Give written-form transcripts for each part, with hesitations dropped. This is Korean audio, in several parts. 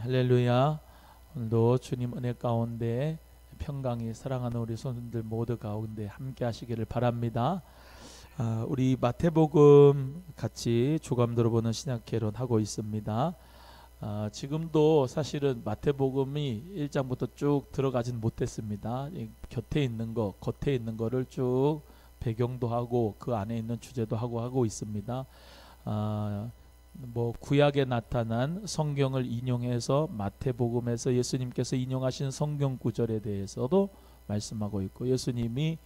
할렐루야. 오늘도 주님 은혜 가운데 평강히 사랑하는 우리 손님들 모두 가운데 함께 하시기를 바랍니다. 우리 마태복음 같이 주감 들어보는 신약개론 하고 있습니다. 지금도 사실은 마태복음이 1장부터 쭉 들어가진 못했습니다. 곁에 있는 거, 겉에 있는 거를 쭉 배경도 하고 그 안에 있는 주제도 하고 있습니다. 구약에 나타난 성경을 인용해서 마태복음에서 예수님께서 인용하신 성경 구절에 대해서도 말씀하고 있고, 예수님이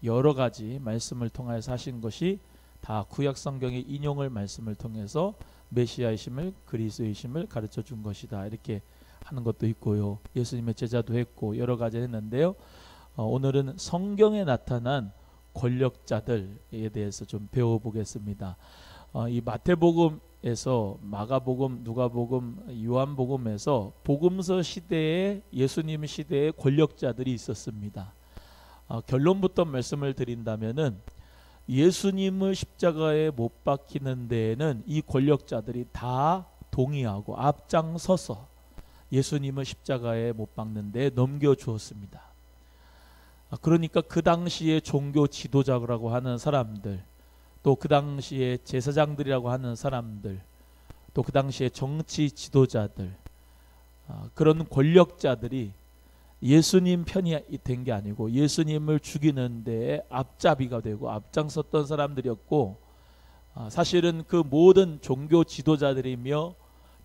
여러 가지 말씀을 통해서 하신 것이 다 구약 성경의 인용을 말씀을 통해서 메시아이심을, 그리스도이심을 가르쳐 준 것이다, 이렇게 하는 것도 있고요. 예수님의 제자도 했고 여러 가지 했는데요. 오늘은 성경에 나타난 권력자들에 대해서 좀 배워보겠습니다. 이 마태복음에서, 마가복음, 누가복음, 요한복음에서 복음서 시대에, 예수님 시대에 권력자들이 있었습니다. 결론부터 말씀을 드린다면은 예수님을 십자가에 못 박히는 데에는 이 권력자들이 다 동의하고 앞장서서 예수님을 십자가에 못 박는 데 넘겨주었습니다. 그러니까 그 당시에 종교 지도자라고 하는 사람들, 또 그 당시에 제사장들이라고 하는 사람들, 또 그 당시에 정치 지도자들, 그런 권력자들이 예수님 편이 된 게 아니고 예수님을 죽이는 데에 앞잡이가 되고 앞장섰던 사람들이었고, 사실은 그 모든 종교 지도자들이며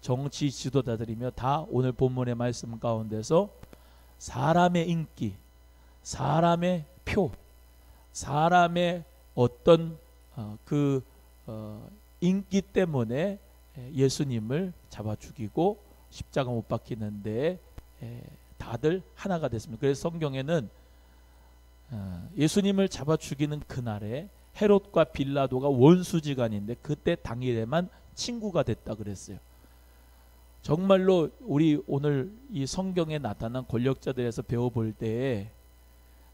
정치 지도자들이며 다 오늘 본문의 말씀 가운데서 사람의 인기, 사람의 표, 사람의 어떤 인기 때문에 예수님을 잡아 죽이고 십자가 못 박히는데 다들 하나가 됐습니다. 그래서 성경에는 예수님을 잡아 죽이는 그날에 헤롯과 빌라도가 원수지간인데 그때 당일에만 친구가 됐다 그랬어요. 정말로 우리 오늘 이 성경에 나타난 권력자들에서 배워볼 때에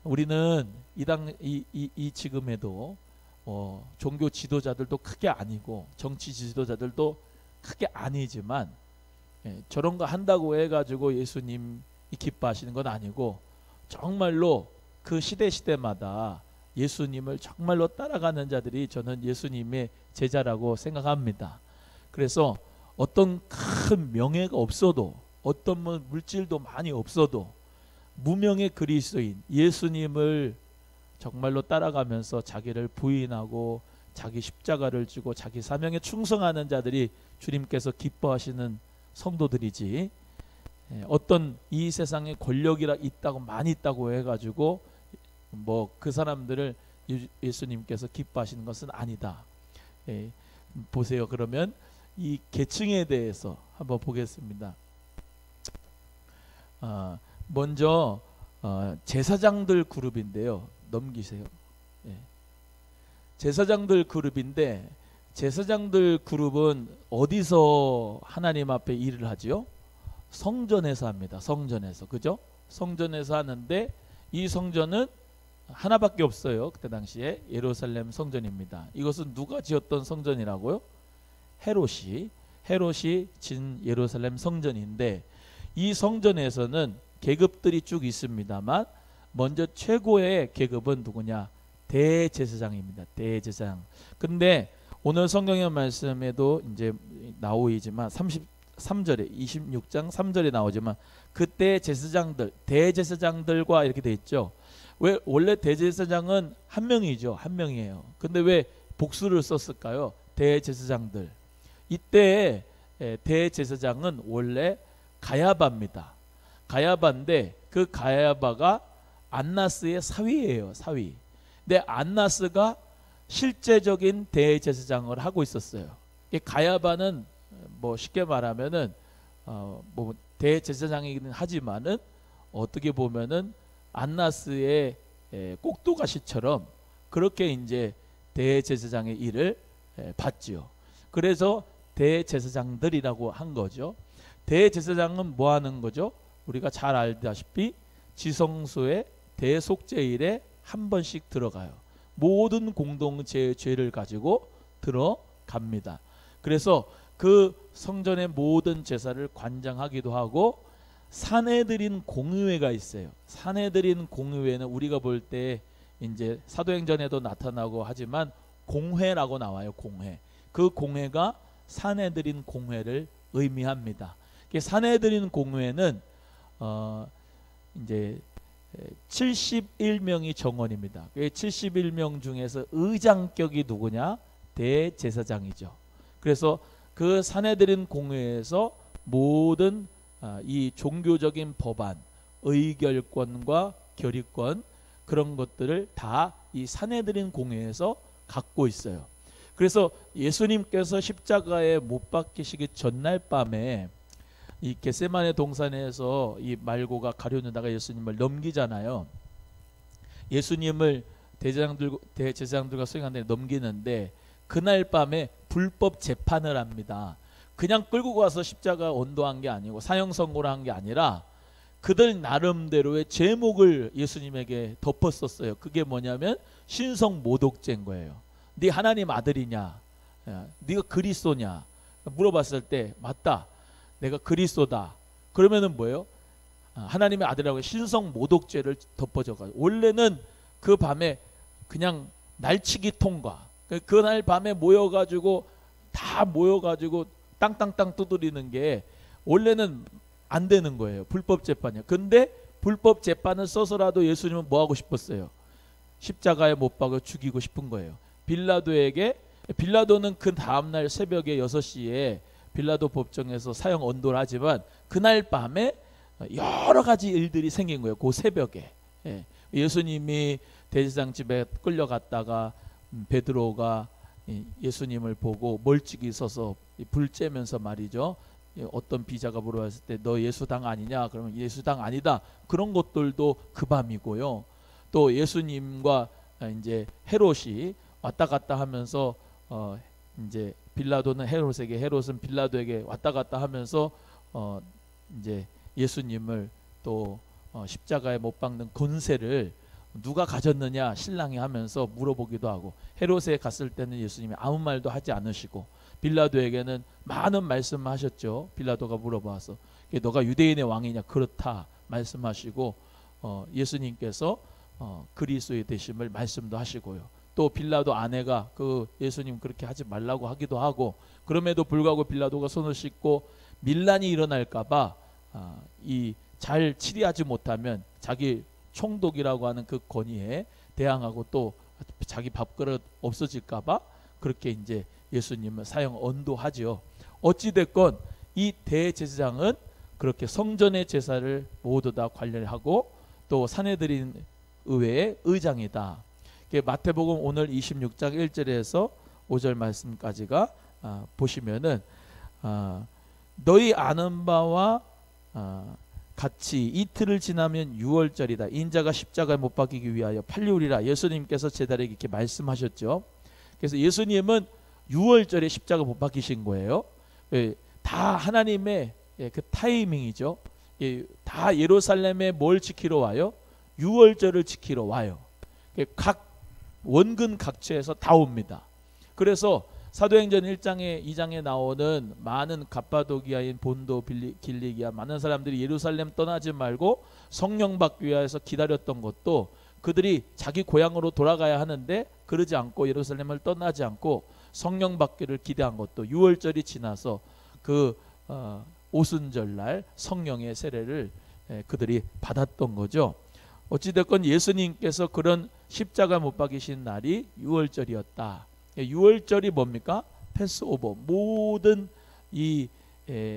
우리는 이 지금에도 종교 지도자들도 크게 아니고 정치 지도자들도 크게 아니지만, 저런 거 한다고 해가지고 예수님이 기뻐하시는 건 아니고, 정말로 그 시대마다 예수님을 정말로 따라가는 자들이 저는 예수님의 제자라고 생각합니다. 그래서 어떤 큰 명예가 없어도, 어떤 물질도 많이 없어도 무명의 그리스도인 예수님을 정말로 따라가면서 자기를 부인하고 자기 십자가를 지고 자기 사명에 충성하는 자들이 주님께서 기뻐하시는 성도들이지, 어떤 이 세상에 권력이 많이 있다고 해가지고 그 사람들을 예수님께서 기뻐하시는 것은 아니다. 보세요. 그러면 이 계층에 대해서 한번 보겠습니다. 먼저 제사장들 그룹인데요. 넘기세요. 제사장들 그룹인데, 제사장들 그룹은 어디서 하나님 앞에 일을 하지요? 성전에서 합니다. 성전에서. 그죠? 성전에서 하는데, 이 성전은 하나밖에 없어요. 그때 당시에 예루살렘 성전입니다. 이것은 누가 지었던 성전이라고요? 헤롯이 진 예루살렘 성전인데, 이 성전에서는 계급들이 쭉 있습니다만 먼저 최고의 계급은 누구냐? 대제사장입니다. 대제사장. 근데 오늘 성경의 말씀에도 이제 나오지만 33절에 26장 3절에 나오지만 그때 제사장들, 대제사장들과 이렇게 돼 있죠. 왜 원래 대제사장은 한 명이죠. 한 명이에요. 근데 왜 복수를 썼을까요? 대제사장들. 이때 대제사장은 원래 가야바입니다. 가야바인데 그 가야바가 안나스의 사위예요. 사위. 근데 안나스가 실제적인 대제사장을 하고 있었어요. 가야바는 쉽게 말하면은 대제사장이긴 하지만은 어떻게 보면은 안나스의 꼭두가시처럼 그렇게 이제 대제사장의 일을 받지요. 그래서 대제사장들이라고 한 거죠. 대제사장은 뭐 하는 거죠? 우리가 잘 알다시피 지성소에 대속죄일에 한 번씩 들어가요. 모든 공동체의 죄를 가지고 들어갑니다. 그래서 그 성전의 모든 제사를 관장하기도 하고, 사내들인 공의회가 있어요. 사내들인 공의회는 우리가 볼 때 이제 사도행전에도 나타나고 하지만 공회라고 나와요. 공회. 그 공회가 사내들인 공회를 의미합니다. 사내들인 공회는 이제 71명이 정원입니다. 71명 중에서 의장격이 누구냐? 대제사장이죠. 그래서 그 사내들인 공회에서 모든 이 종교적인 법안, 의결권과 결의권, 그런 것들을 다 이 사내들인 공회에서 갖고 있어요. 그래서 예수님께서 십자가에 못 박히시기 전날 밤에 이 겟세마네 동산에서 이 말고가 가룟유다가 예수님을 넘기잖아요. 예수님을 대제사장들과 서기관들이 넘기는데, 그날 밤에 불법 재판을 합니다. 그냥 끌고 가서 십자가 언도한 게 아니고 사형 선고를 한 게 아니라 그들 나름대로의 제목을 예수님에게 덮었었어요. 그게 뭐냐면 신성 모독죄인 거예요. 네 하나님 아들이냐, 네가 그리스도냐 물어봤을 때 맞다, 내가 그리스도다. 그러면은 뭐예요? 하나님의 아들이라고 신성 모독죄를 덮어줘가지고, 원래는 그 밤에 그냥 날치기 통과, 그날 밤에 모여가지고 다 모여가지고 땅땅땅 두드리는 게 원래는 안 되는 거예요. 불법 재판이야. 근데 불법 재판을 써서라도 예수님은 뭐 하고 싶었어요? 십자가에 못 박아 죽이고 싶은 거예요. 빌라도는 그 다음날 새벽에 6시에 빌라도 법정에서 사형 언도를 하지만 그날 밤에 여러 가지 일들이 생긴 거예요. 그 새벽에. 예수님이 대제사장 집에 끌려갔다가 베드로가 예수님을 보고 멀찍이 서서 불 쬐면서 말이죠. 어떤 비자가 물어봤을 때 너 예수당 아니냐? 그러면 예수당 아니다. 그런 것들도 그 밤이고요. 또 예수님과 이제 헤롯이 왔다 갔다 하면서 이제 빌라도는 헤롯에게, 헤롯은 빌라도에게 왔다 갔다 하면서 이제 예수님을 또 십자가에 못 박는 권세를 누가 가졌느냐 신랑이 하면서 물어보기도 하고, 헤롯에 갔을 때는 예수님이 아무 말도 하지 않으시고 빌라도에게는 많은 말씀하셨죠. 빌라도가 물어봐서 너가 유대인의 왕이냐? 그렇다 말씀하시고, 예수님께서 그리스도의 되심을 말씀도 하시고요. 또 빌라도 아내가 그 예수님 그렇게 하지 말라고 하기도 하고, 그럼에도 불구하고 빌라도가 손을 씻고 밀란이 일어날까봐 이 잘 치리하지 못하면 자기 총독이라고 하는 그 권위에 대항하고 또 자기 밥그릇 없어질까봐 그렇게 이제 예수님을 사형 언도하지요. 어찌 됐건 이 대제사장은 그렇게 성전의 제사를 모두 다 관리하고 또 사내들인 의회의 의장이다. 마태복음 오늘 26장 1절에서 5절 말씀까지가 보시면은 너희 아는 바와 같이 이틀을 지나면 유월절이다. 인자가 십자가에 못 박히기 위하여 팔리우리라. 예수님께서 제자들에게 이렇게 말씀하셨죠. 그래서 예수님은 유월절에 십자가 못 박히신 거예요. 다 하나님의 그 타이밍이죠. 다 예루살렘에 뭘 지키러 와요? 유월절을 지키러 와요. 각 원근 각처에서 다 옵니다. 그래서 사도행전 1장에 2장에 나오는 많은 갑바도기아인 본도 길리기아 많은 사람들이 예루살렘 떠나지 말고 성령 받기 위해서 기다렸던 것도, 그들이 자기 고향으로 돌아가야 하는데 그러지 않고 예루살렘을 떠나지 않고 성령 받기를 기대한 것도 유월절이 지나서 그 오순절날 성령의 세례를 그들이 받았던 거죠. 어찌됐건 예수님께서 그런 십자가 못 박이신 날이 유월절이었다. 유월절이 뭡니까? 패스오버. 모든 이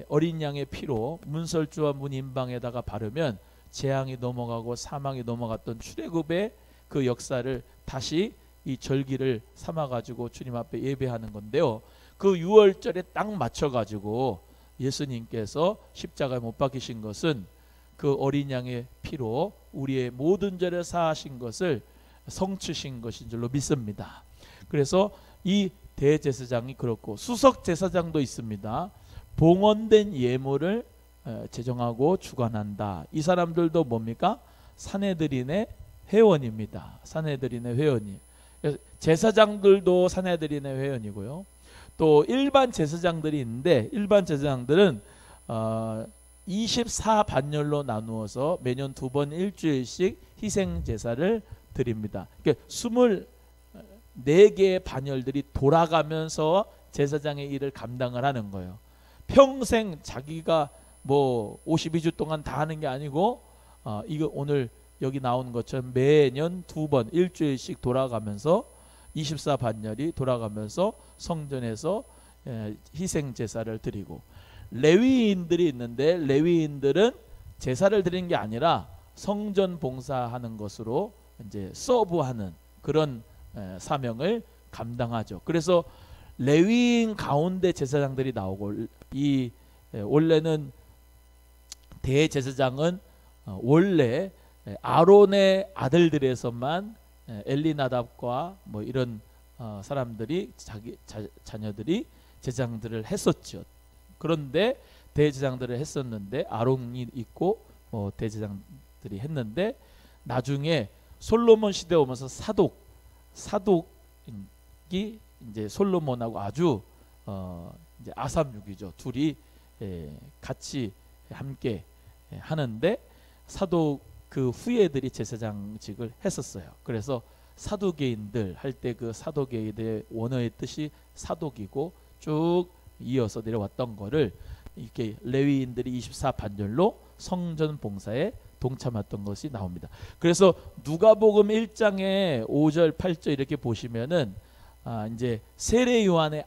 어린 양의 피로 문설주와 문인방에다가 바르면 재앙이 넘어가고 사망이 넘어갔던 출애굽의 그 역사를 다시 이 절기를 삼아가지고 주님 앞에 예배하는 건데요. 그 유월절에 딱 맞춰가지고 예수님께서 십자가에 못 박히신 것은 그 어린 양의 피로 우리의 모든 죄를 사하신 것을 성취신 것인 줄로 믿습니다. 그래서 이 대제사장이 그렇고 수석 제사장도 있습니다. 봉헌된 예물을 제정하고 주관한다. 이 사람들도 뭡니까? 사내들인의 회원입니다. 사내들인의 회원이. 제사장들도 사내들인의 회원이고요. 또 일반 제사장들이 있는데 일반 제사장들은 24반열로 나누어서 매년 2번 일주일씩 희생 제사를 드립니다. 그러니까 24개의 반열들이 돌아가면서 제사장의 일을 감당을 하는 거예요. 평생 자기가 뭐 52주 동안 다 하는 게 아니고 이거 오늘 여기 나온 것처럼 매년 2번 일주일씩 돌아가면서 24반열이 돌아가면서 성전에서 희생 제사를 드리고, 레위인들이 있는데 레위인들은 제사를 드리는 게 아니라 성전 봉사하는 것으로 이제 서브하는 그런 사명을 감당하죠. 그래서 레위인 가운데 제사장들이 나오고, 원래는 대제사장은 원래 아론의 아들들에서만 엘리나답과 뭐 이런 사람들이 자기 자녀들이 제사장들을 했었죠. 그런데 대제사장들을 했었는데 아론이 있고 대제사장들이 했는데, 나중에 솔로몬 시대 오면서 사독이 이제 솔로몬하고 아주 이제 아삼육이죠. 둘이 같이 함께 하는데, 사독 그 후예들이 제사장직을 했었어요. 그래서 사두개인들 할 때 그 사두개인의 원어의 뜻이 사독이고 쭉 이어서 내려왔던 거를 이렇게 레위인들이 24반열로 성전 봉사에 동참했던 것이 나옵니다. 그래서 누가복음 1장에 5절 8절 이렇게 보시면은 이제 세례 요한의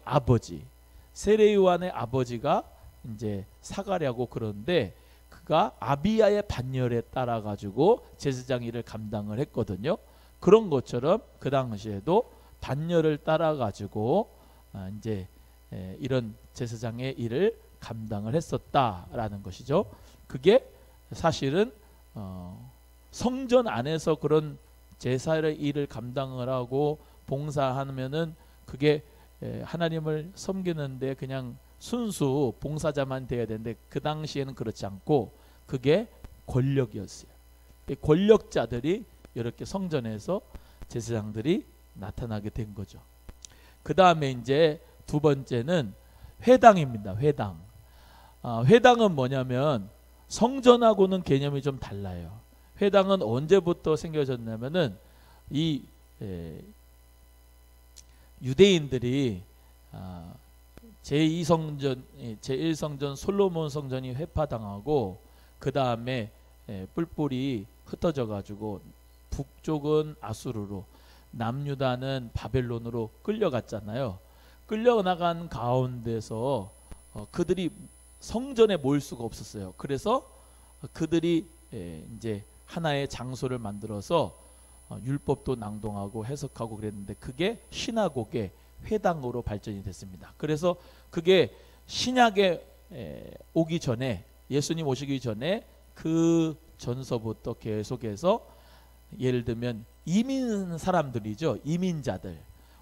아버지가 이제 사가랴고, 그런데 그가 아비야의 반열에 따라 가지고 제사장 일을 감당을 했거든요. 그런 것처럼 그 당시에도 반열을 따라 가지고 이제 이런 제사장의 일을 감당을 했었다라는 것이죠. 그게 사실은 성전 안에서 그런 제사의 일을 감당을 하고 봉사하면은 그게 하나님을 섬기는데 그냥 순수 봉사자만 돼야 되는데, 그 당시에는 그렇지 않고 그게 권력이었어요. 권력자들이 이렇게 성전에서 제사장들이 나타나게 된 거죠. 그 다음에 이제 두 번째는 회당입니다. 회당은 뭐냐면 성전하고는 개념이 좀 달라요. 회당은 언제부터 생겨졌냐면은 이 유대인들이 제2성전, 제1성전 솔로몬 성전이 회파당하고 그 다음에 뿔뿔이 흩어져 가지고 북쪽은 아수르로, 남유다는 바벨론으로 끌려갔잖아요. 끌려나간 가운데서 그들이 성전에 모일 수가 없었어요. 그래서 그들이 이제 하나의 장소를 만들어서 율법도 낭독하고 해석하고 그랬는데, 그게 시나고게 회당으로 발전이 됐습니다. 그래서 그게 신약에 오기 전에, 예수님 오시기 전에 그 전서부터 계속해서, 예를 들면 이민 사람들이죠. 이민자들.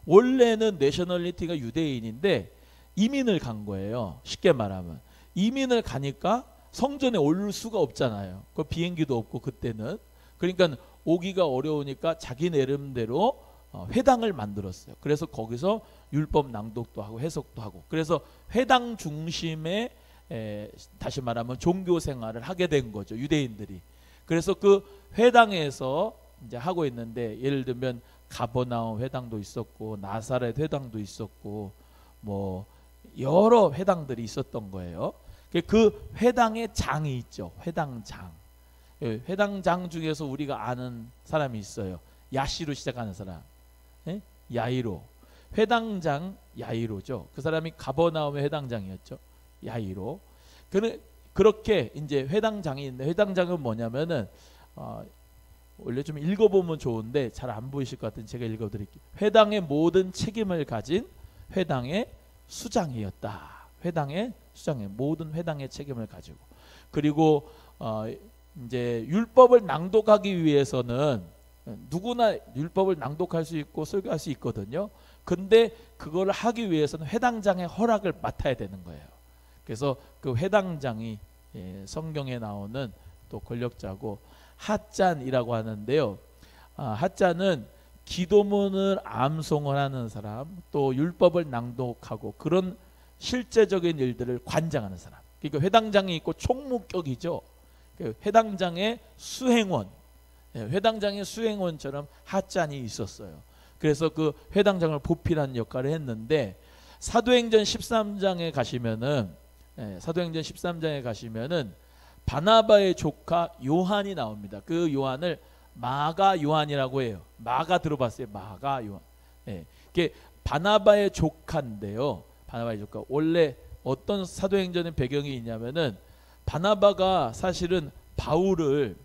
원래는 내셔널리티가 유대인인데 이민을 간 거예요. 쉽게 말하면 이민을 가니까 성전에 올 수가 없잖아요. 그 비행기도 없고 그때는. 그러니까 오기가 어려우니까 자기 나름대로 회당을 만들었어요. 그래서 거기서 율법 낭독도 하고 해석도 하고, 그래서 회당 중심의 다시 말하면 종교 생활을 하게 된 거죠, 유대인들이. 그래서 그 회당에서 이제 하고 있는데, 예를 들면 가버나움 회당도 있었고 나사렛 회당도 있었고 뭐 여러 회당들이 있었던 거예요. 그 회당의 장이 있죠. 회당장. 회당장 중에서 우리가 아는 사람이 있어요. 야시로 시작하는 사람. 야이로. 회당장 야이로죠. 그 사람이 가버나움의 회당장이었죠. 야이로. 그렇게 이제 회당장이 있는데, 회당장은 뭐냐면은 원래 좀 읽어보면 좋은데 잘 안 보이실 것 같은 제가 읽어드릴게요. 회당의 모든 책임을 가진 회당의 수장이었다. 회당의 수장이 모든 회당의 책임을 가지고, 그리고 이제 율법을 낭독하기 위해서는 누구나 율법을 낭독할 수 있고 설교할 수 있거든요. 근데 그걸 하기 위해서는 회당장의 허락을 맡아야 되는 거예요. 그래서 그 회당장이 성경에 나오는 또 권력자고, 핫잔이라고 하는데요. 핫잔은 기도문을 암송을 하는 사람, 또 율법을 낭독하고 그런 실제적인 일들을 관장하는 사람. 그러니까 회당장이 있고 총무격이죠. 회당장의 수행원, 회당장의 수행원처럼 핫잔이 있었어요. 그래서 그 회당장을 보필하는 역할을 했는데, 사도행전 13장에 가시면은 사도행전 13장에 가시면은 바나바의 조카 요한이 나옵니다. 그 요한을 마가 요한이라고 해요. 마가 들어봤어요? 마가 요한. 이게 바나바의 조카인데요. 바나바의 조카. 원래 어떤 사도행전의 배경이 있냐면은, 바나바가 사실은 바울을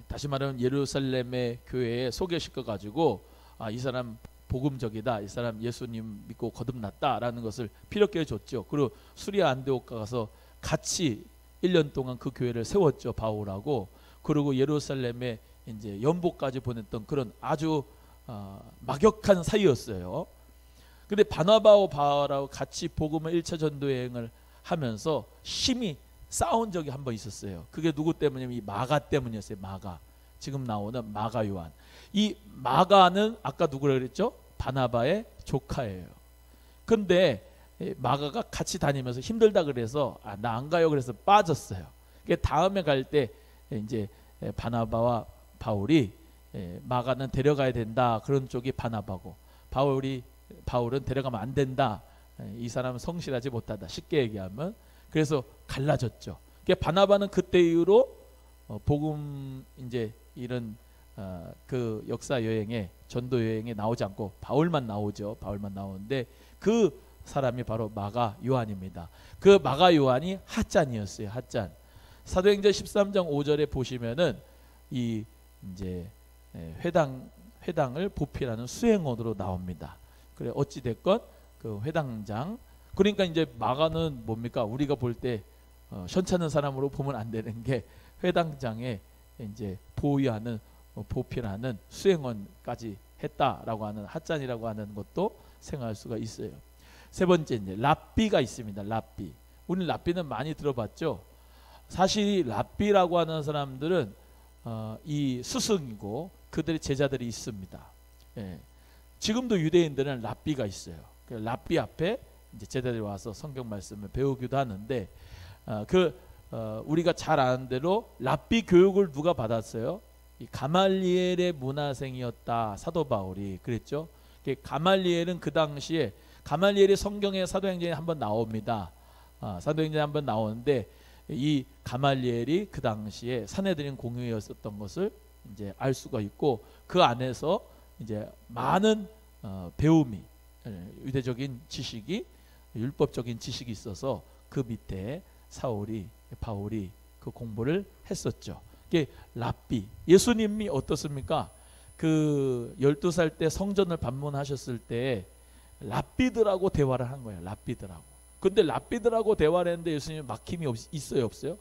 다시 말하면 예루살렘의 교회에 소개시켜 가지고, 이 사람 복음적이다, 이 사람 예수님 믿고 거듭났다라는 것을 피력해 줬죠. 그리고 수리아 안디옥 가서 같이 1년 동안 그 교회를 세웠죠, 바울하고. 그리고 예루살렘에 이제 연복까지 보냈던 그런 아주 막역한 사이였어요. 근데 바나바와 바울하고 같이 복음의 1차 전도 여행을 하면서 심히 싸운 적이 한 번 있었어요. 그게 누구 때문이냐면 이 마가 때문이었어요. 마가. 지금 나오는 마가 요한. 이 마가는 아까 누구라 그랬죠? 바나바의 조카예요. 근데 마가가 같이 다니면서 힘들다 그래서 나 안 가요 그래서 빠졌어요. 다음에 갈 때 이제 바나바와 바울이 마가는 데려가야 된다, 그런 쪽이 바나바고, 바울은 데려가면 안 된다, 이 사람은 성실하지 못하다, 쉽게 얘기하면. 그래서 갈라졌죠. 바나바는 그때 이후로 복음 이제 이런 그 역사 여행에, 전도 여행에 나오지 않고 바울만 나오죠. 바울만 나오는데 그 사람이 바로 마가 요한입니다. 그 마가 요한이 핫잔이었어요. 핫잔. 사도행전 13장 5절에 보시면은 이 이제 회당을 보필하는 수행원으로 나옵니다. 그래, 어찌 됐건 그 회당장. 그러니까 이제 마가는 뭡니까? 우리가 볼 때 현찮은 사람으로 보면 안 되는 게, 회당장에 이제 보유하는 보필하는 수행원까지 했다라고 하는, 핫잔이라고 하는 것도 생각할 수가 있어요. 세 번째, 이제 랍비가 있습니다. 랍비. 우리 랍비는 많이 들어봤죠. 사실 랍비라고 하는 사람들은 이 스승이고 그들의 제자들이 있습니다. 지금도 유대인들은 랍비가 있어요. 랍비 앞에 이제 제자들이 와서 성경 말씀을 배우기도 하는데, 우리가 잘 아는 대로 랍비 교육을 누가 받았어요? 이 가말리엘의 문화생이었다, 사도 바울이 그랬죠. 가말리엘은 그 당시에, 가말리엘이 성경의 사도행전에 한번 나옵니다. 사도행전에 한번 나오는데, 이 가말리엘이 그 당시에 산헤드린 공회였었던 것을 이제 알 수가 있고, 그 안에서 이제 많은 배움이, 유대적인 지식이, 율법적인 지식이 있어서 그 밑에 바울이 그 공부를 했었죠. 이게 랍비. 예수님이 어떻습니까? 그 12살 때 성전을 방문하셨을 때 랍비들하고 대화를 한 거예요. 랍비들하고. 근데 랍비들하고 대화를 했는데 예수님이 막힘이 있어요, 없어요?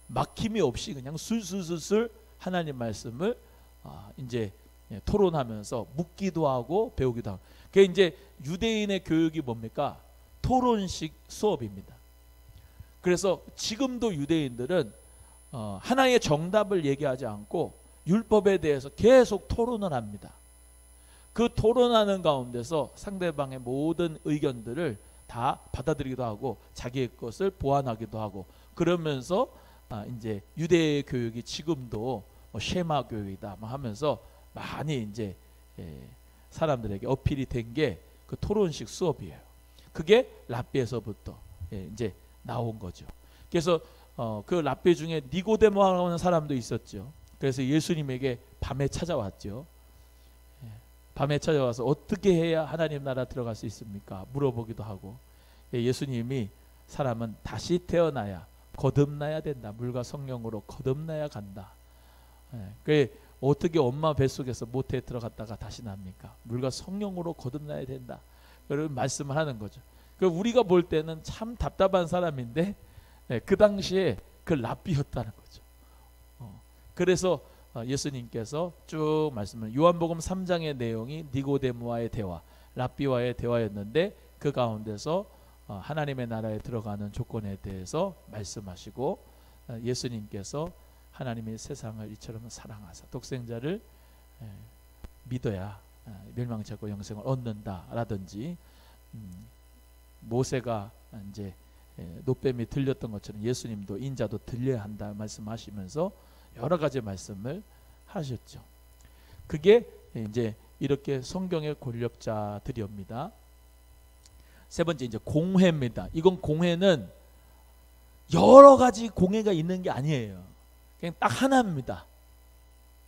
막힘이 없이 그냥 술술술술 하나님 말씀을 이제 토론하면서 묻기도 하고 배우기도 하고. 그게 이제 유대인의 교육이 뭡니까? 토론식 수업입니다. 그래서 지금도 유대인들은 하나의 정답을 얘기하지 않고 율법에 대해서 계속 토론을 합니다. 그 토론하는 가운데서 상대방의 모든 의견들을 다 받아들이기도 하고 자기의 것을 보완하기도 하고, 그러면서 이제 유대 교육이 지금도 쉐마 교육이다 하면서 많이 이제 사람들에게 어필이 된 게 그 토론식 수업이에요. 그게 랍비에서부터 이제 나온 거죠. 그래서 그 랍비 중에 니고데모라고 하는 사람도 있었죠. 그래서 예수님에게 밤에 찾아왔죠. 밤에 찾아와서 어떻게 해야 하나님 나라 들어갈 수 있습니까? 물어보기도 하고, 예수님이 사람은 다시 태어나야, 거듭나야 된다. 물과 성령으로 거듭나야 간다. 그 어떻게 엄마 뱃속에서 모태에 들어갔다가 다시 납니까? 물과 성령으로 거듭나야 된다. 그런 말씀을 하는 거죠. 우리가 볼 때는 참 답답한 사람인데 그 당시에 그 랍비였다는 거죠. 그래서 예수님께서 쭉 말씀을, 요한복음 3장의 내용이 니고데모와의 대화, 랍비와의 대화였는데, 그 가운데서 하나님의 나라에 들어가는 조건에 대해서 말씀하시고, 예수님께서 하나님의 세상을 이처럼 사랑하사 독생자를 믿어야 멸망치 않고 영생을 얻는다라든지, 모세가 이제 노뱀이 들렸던 것처럼 예수님도 인자도 들려야 한다 말씀하시면서 여러 가지 말씀을 하셨죠. 그게 이제 이렇게 성경의 권력자들이옵니다. 세 번째 이제 공회입니다. 이건 공회는 여러 가지 공회가 있는 게 아니에요. 그냥 딱 하나입니다.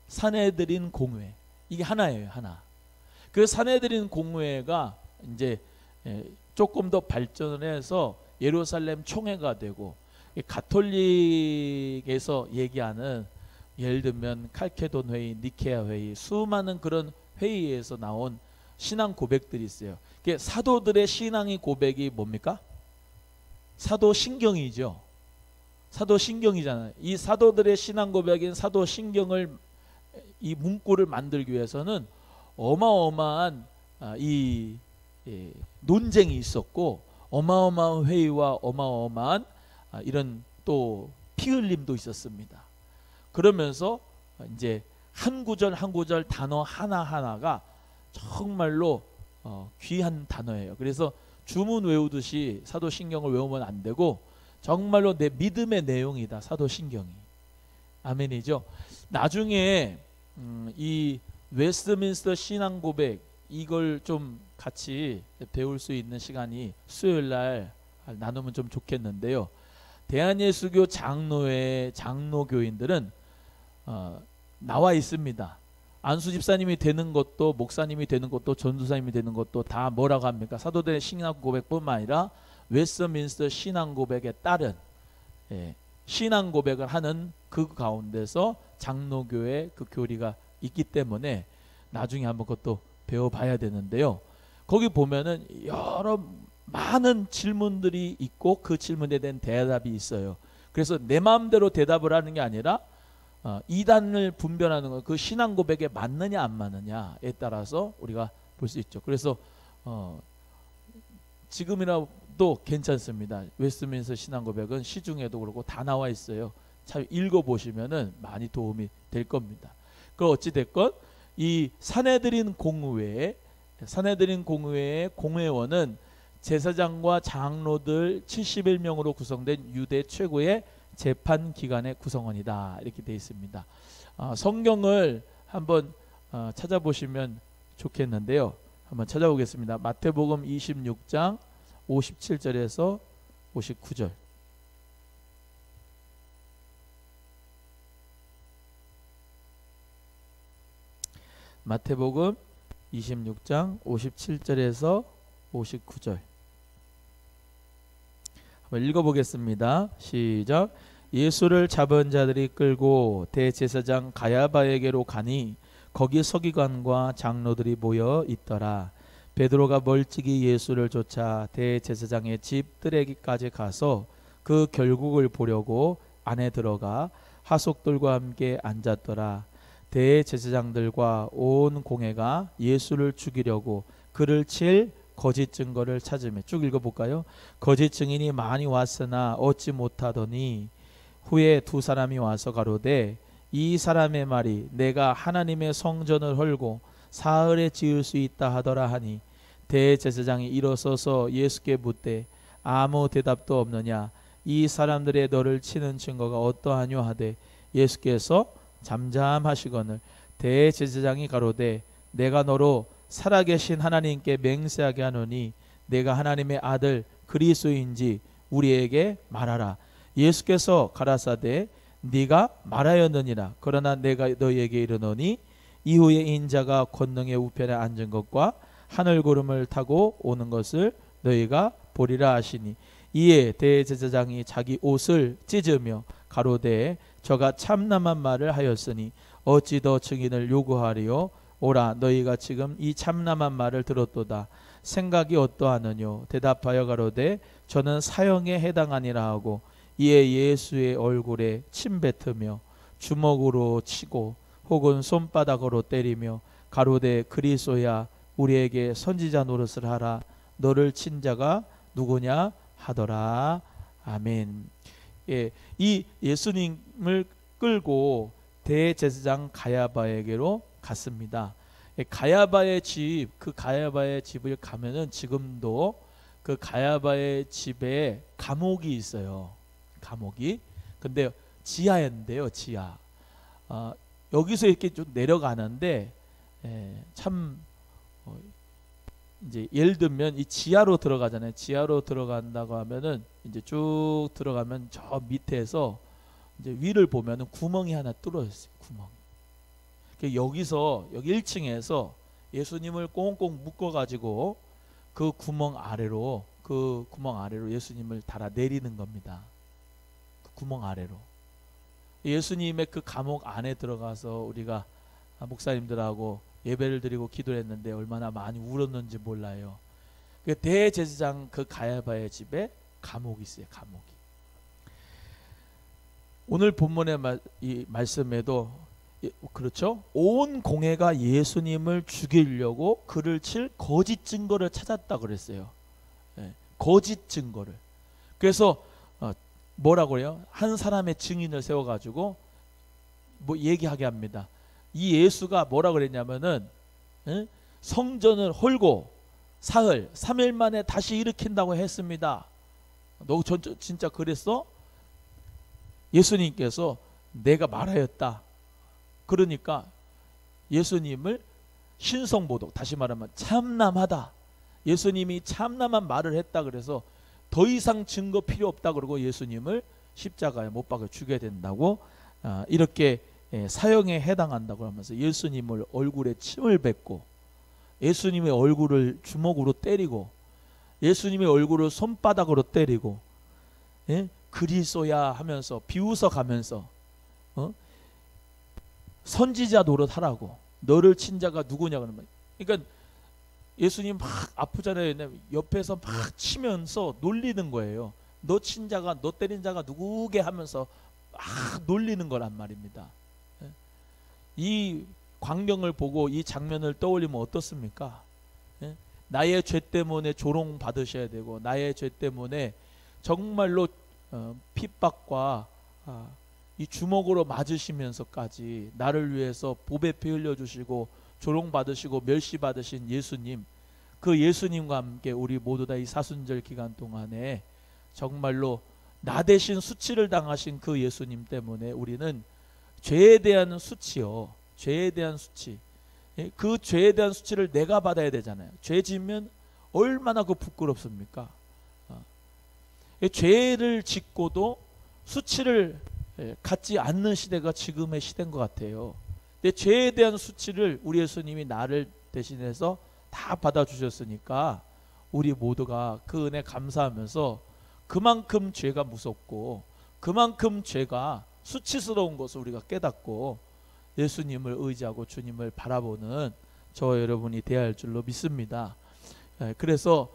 산헤드린 공회. 이게 하나예요, 하나. 그 산헤드린 공회가 이제 조금 더 발전을 해서 예루살렘 총회가 되고, 가톨릭에서 얘기하는 예를 들면 칼케돈 회의, 니케아 회의, 수많은 그런 회의에서 나온 신앙 고백들이 있어요. 사도들의 신앙의 고백이 뭡니까? 사도신경이죠. 사도신경이잖아요. 이 사도들의 신앙 고백인 사도신경을, 이 문구를 만들기 위해서는 어마어마한 이 논쟁이 있었고, 어마어마한 회의와 어마어마한 이런 또 피흘림도 있었습니다. 그러면서 이제 한 구절 한 구절 단어 하나하나가 정말로 귀한 단어예요. 그래서 주문 외우듯이 사도신경을 외우면 안 되고, 정말로 내 믿음의 내용이다, 사도신경이. 아멘이죠. 나중에 이 웨스트민스터 신앙고백, 이걸 좀 같이 배울 수 있는 시간이 수요일날 나누면 좀 좋겠는데요. 대한예수교 장로회 장로교인들은 나와 있습니다. 안수 집사님이 되는 것도, 목사님이 되는 것도, 전도사님이 되는 것도 다 뭐라고 합니까? 사도들의 신앙고백뿐만 아니라 웨스트민스터 신앙고백에 따른 신앙고백을 하는 그 가운데서 장로교회 그 교리가 있기 때문에 나중에 한번 그것도 배워봐야 되는데요. 거기 보면은 여러 많은 질문들이 있고 그 질문에 대한 대답이 있어요. 그래서 내 마음대로 대답을 하는 게 아니라 이단을 분별하는 거, 그 신앙 고백에 맞느냐 안 맞느냐에 따라서 우리가 볼 수 있죠. 그래서 지금이라도 괜찮습니다. 웨스트민스터 신앙 고백은 시중에도 그렇고 다 나와 있어요. 잘 읽어보시면은 많이 도움이 될 겁니다. 그 어찌 됐건 이 산헤드린 공회의 공회원은 제사장과 장로들 71명으로 구성된 유대 최고의 재판 기관의 구성원이다, 이렇게 되어 있습니다. 성경을 한번 찾아보시면 좋겠는데요. 한번 찾아보겠습니다. 마태복음 26장 57절에서 59절. 마태복음 26장 57절에서 59절 한번 읽어보겠습니다. 시작. 예수를 잡은 자들이 끌고 대제사장 가야바에게로 가니 거기 서기관과 장로들이 모여 있더라. 베드로가 멀찍이 예수를 쫓아 대제사장의 집 뜰에기까지 가서 그 결국을 보려고 안에 들어가 하속들과 함께 앉았더라. 대제사장들과 온 공회가 예수를 죽이려고 그를 칠 거짓 증거를 찾으며, 쭉 읽어볼까요? 거짓 증인이 많이 왔으나 얻지 못하더니 후에 두 사람이 와서 가로되 이 사람의 말이 내가 하나님의 성전을 헐고 사흘에 지을 수 있다 하더라 하니, 대제사장이 일어서서 예수께 묻되 아무 대답도 없느냐? 이 사람들의 너를 치는 증거가 어떠하뇨 하되, 예수께서 잠잠하시거늘 대제사장이 가로되 내가 너로 살아계신 하나님께 맹세하게 하노니 내가 하나님의 아들 그리스도인지 우리에게 말하라. 예수께서 가라사대 네가 말하였느니라. 그러나 내가 너희에게 이르노니 이후에 인자가 권능의 우편에 앉은 것과 하늘 구름을 타고 오는 것을 너희가 보리라 하시니, 이에 대제사장이 자기 옷을 찢으며 가로되 저가 참남한 말을 하였으니 어찌 더 증인을 요구하리요? 오라, 너희가 지금 이 참남한 말을 들었도다. 생각이 어떠하느뇨? 대답하여 가로되 저는 사형에 해당하니라 하고, 이에 예수의 얼굴에 침 뱉으며 주먹으로 치고 혹은 손바닥으로 때리며 가로되 그리스도야 우리에게 선지자 노릇을 하라. 너를 친 자가 누구냐 하더라. 아멘. 예, 이 예수님을 끌고 대제사장 가야바에게로 갔습니다. 가야바의 집, 그 가야바의 집을 가면은 지금도 그 가야바의 집에 감옥이 있어요. 감옥이. 근데 지하인데요, 지하. 여기서 이렇게 좀 내려가는데 참 이제 예를 들면 이 지하로 들어가잖아요. 지하로 들어간다고 하면은 이제 쭉 들어가면 저 밑에서 이제 위를 보면은 구멍이 하나 뚫어졌어요. 구멍. 여기서 여기 1층에서 예수님을 꽁꽁 묶어 가지고 그 구멍 아래로 예수님을 달아 내리는 겁니다. 그 구멍 아래로. 예수님의 그 감옥 안에 들어가서 우리가 목사님들하고 예배를 드리고 기도를 했는데 얼마나 많이 울었는지 몰라요. 그 대제사장 그 가야바의 집에 감옥이 있어요. 감옥이. 오늘 본문의 이 말씀에도 그렇죠. 온 공회가 예수님을 죽이려고 그를 칠 거짓 증거를 찾았다 그랬어요. 거짓 증거를. 그래서 뭐라고 그래요? 한 사람의 증인을 세워가지고 뭐 얘기하게 합니다. 이 예수가 뭐라 그랬냐면은 성전을 헐고 사흘 3일 만에 다시 일으킨다고 했습니다. 너 진짜 그랬어? 예수님께서 내가 말하였다. 그러니까 예수님을 신성모독, 다시 말하면 참남하다. 예수님이 참남한 말을 했다 그래서 더 이상 증거 필요 없다 그러고 예수님을 십자가에 못 박아 죽여야 된다고 이렇게 사형에 해당한다고 하면서 예수님을 얼굴에 침을 뱉고 예수님의 얼굴을 주먹으로 때리고 예수님의 얼굴을 손바닥으로 때리고 그리스도야 하면서 비웃어 가면서 선지자 노릇하라고 너를 친 자가 누구냐 그러면 그러니까 예수님 막 아프잖아요. 옆에서 막 치면서 놀리는 거예요. 너 친 자가 너 때린 자가 누구게 하면서 막 놀리는 거란 말입니다. 이 광경을 보고 이 장면을 떠올리면 어떻습니까? 나의 죄 때문에 조롱 받으셔야 되고 나의 죄 때문에 정말로 핍박과 이 주먹으로 맞으시면서까지 나를 위해서 보배 피 흘려주시고 조롱받으시고 멸시받으신 예수님, 그 예수님과 함께 우리 모두 다 이 사순절 기간 동안에 정말로 나 대신 수치를 당하신 그 예수님 때문에 우리는 죄에 대한 수치요, 죄에 대한 수치, 그 죄에 대한 수치를 내가 받아야 되잖아요. 죄 지으면 얼마나 그 부끄럽습니까? 죄를 짓고도 수치를 갖지 않는 시대가 지금의 시대인 것 같아요. 근데 죄에 대한 수치를 우리 예수님이 나를 대신해서 다 받아주셨으니까 우리 모두가 그 은혜 감사하면서 그만큼 죄가 무섭고 그만큼 죄가 수치스러운 것을 우리가 깨닫고 예수님을 의지하고 주님을 바라보는 저와 여러분이 되어야 할 줄로 믿습니다. 그래서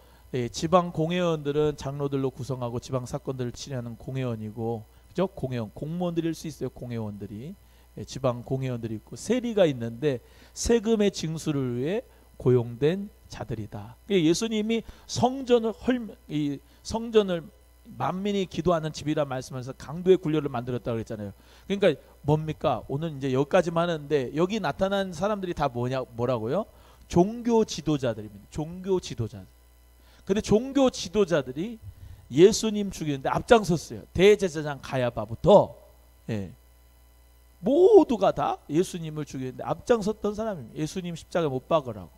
지방 공회원들은 장로들로 구성하고 지방 사건들을 치료하는 공회원이고, 그죠? 공회원, 공무원들일 수 있어요. 공회원들이 지방 공회원들이 있고 세리가 있는데 세금의 징수를 위해 고용된 자들이다. 예수님이 성전을 만민이 기도하는 집이라 말씀하면서 강도의 굴려를 만들었다고 그랬잖아요. 그러니까 뭡니까? 오늘 이제 여기까지만 하는데 여기 나타난 사람들이 다 뭐라고요? 종교 지도자들입니다. 종교 지도자들. 근데 종교 지도자들이 예수님 죽이는데 앞장섰어요. 대제사장 가야바부터 모두가 다 예수님을 죽이는데 앞장섰던 사람입니다. 예수님 십자가에 못 박으라고.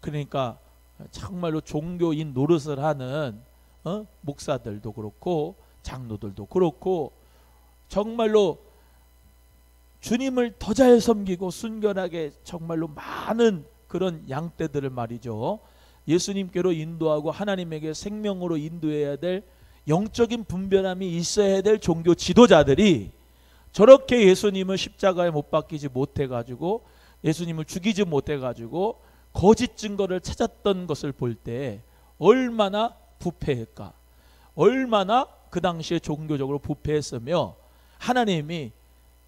그러니까 정말로 종교인 노릇을 하는 목사들도 그렇고 장로들도 그렇고 정말로 주님을 더 잘 섬기고 순결하게 정말로 많은 그런 양떼들을 말이죠, 예수님께로 인도하고 하나님에게 생명으로 인도해야 될 영적인 분별함이 있어야 될 종교 지도자들이 저렇게 예수님을 십자가에 못 박히지 못해가지고 예수님을 죽이지 못해가지고 거짓 증거를 찾았던 것을 볼 때 얼마나 부패했까, 얼마나 그 당시에 종교적으로 부패했으며 하나님이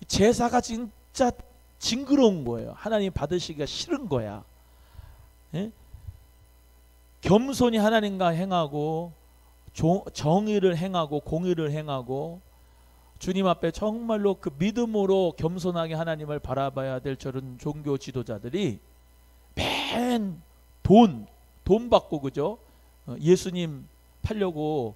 제사가 진짜 징그러운 거예요. 하나님 받으시기가 싫은 거야. 겸손히 하나님과 행하고 정의를 행하고 공의를 행하고 주님 앞에 정말로 그 믿음으로 겸손하게 하나님을 바라봐야 될 저런 종교 지도자들이 맨 돈 받고, 그죠? 예수님 팔려고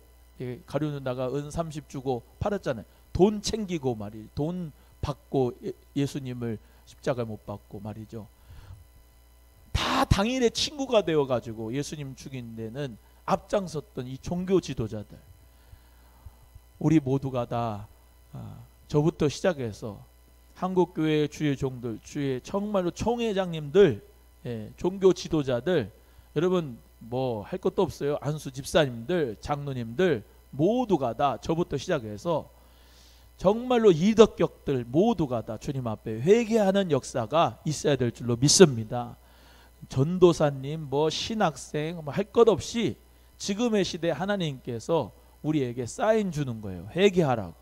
가룟 누나가 은 30 주고 팔았잖아요. 돈 챙기고 말이에요. 돈 받고 예수님을 십자가에 못 박고 말이죠. 다 당일에 친구가 되어가지고 예수님 죽인 데는 앞장섰던 이 종교 지도자들, 우리 모두가 다 저부터 시작해서 한국교회 주의 종들, 주의 정말로 총회장님들, 종교 지도자들, 여러분 뭐 할 것도 없어요. 안수 집사님들, 장로님들 모두가 다 저부터 시작해서 정말로 이덕격들 모두가 다 주님 앞에 회개하는 역사가 있어야 될 줄로 믿습니다. 전도사님, 뭐 신학생, 뭐 할 것 없이 지금의 시대에 하나님께서 우리에게 사인 주는 거예요. 회개하라고.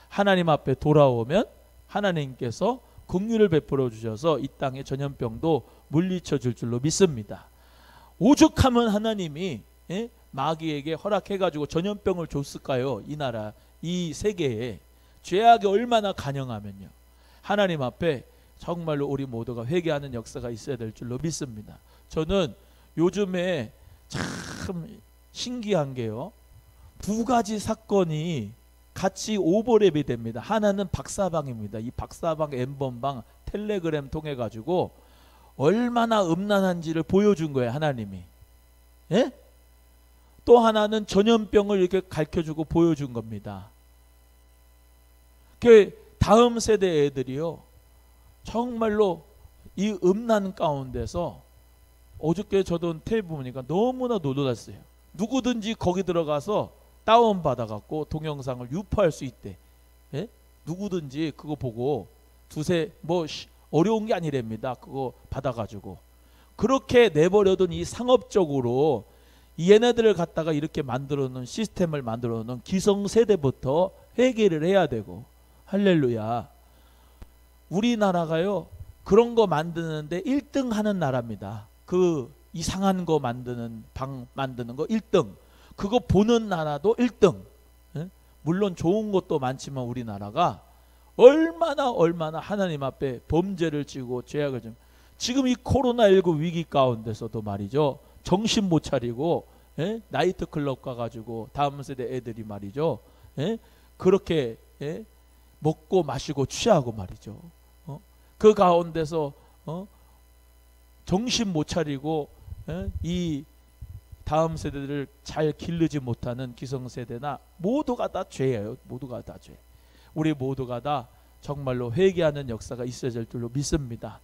하나님 앞에 돌아오면 하나님께서 긍휼을 베풀어 주셔서 이 땅의 전염병도 물리쳐 줄 줄로 믿습니다. 오죽하면 하나님이 마귀에게 허락해가지고 전염병을 줬을까요? 이 나라, 이 세계에 죄악이 얼마나 간영하면요. 하나님 앞에 정말로 우리 모두가 회개하는 역사가 있어야 될 줄로 믿습니다. 저는 요즘에 참 신기한 게요, 두 가지 사건이 같이 오버랩이 됩니다. 하나는 박사방입니다. 이 박사방, 엠번방, 텔레그램 통해 가지고 얼마나 음란한지를 보여준 거예요, 하나님이. 예? 또 하나는 전염병을 이렇게 가르쳐주고 보여준 겁니다. 그 다음 세대 애들이요, 정말로 이 음란 가운데서 어저께 저도 텔레비 보니까 너무나 놀랐어요. 누구든지 거기 들어가서 다운 받아갖고 동영상을 유포할 수 있대. 예? 누구든지 그거 보고 두세 뭐 어려운 게 아니랍니다. 그거 받아가지고 그렇게 내버려둔 이 상업적으로 얘네들을 갖다가 이렇게 만들어 놓은 시스템을 만들어 놓은 기성세대부터 회개를 해야 되고, 할렐루야. 우리나라가요 그런 거 만드는데 1등 하는 나라입니다. 그 이상한 거 만드는, 방 만드는 거 1등, 그거 보는 나라도 1등. 예? 물론 좋은 것도 많지만 우리나라가 얼마나 하나님 앞에 범죄를 지고 죄악을 좀, 지금 이 코로나19 위기 가운데서도 말이죠, 정신 못 차리고 나이트 클럽 가가지고 다음 세대 애들이 말이죠, 그렇게 먹고 마시고 취하고 말이죠. 그 가운데서 정신 못 차리고 이 다음 세대들을 잘 기르지 못하는 기성세대나 모두가 다 죄예요. 모두가 다 죄. 우리 모두가 다 정말로 회개하는 역사가 있어야 될 줄로 믿습니다.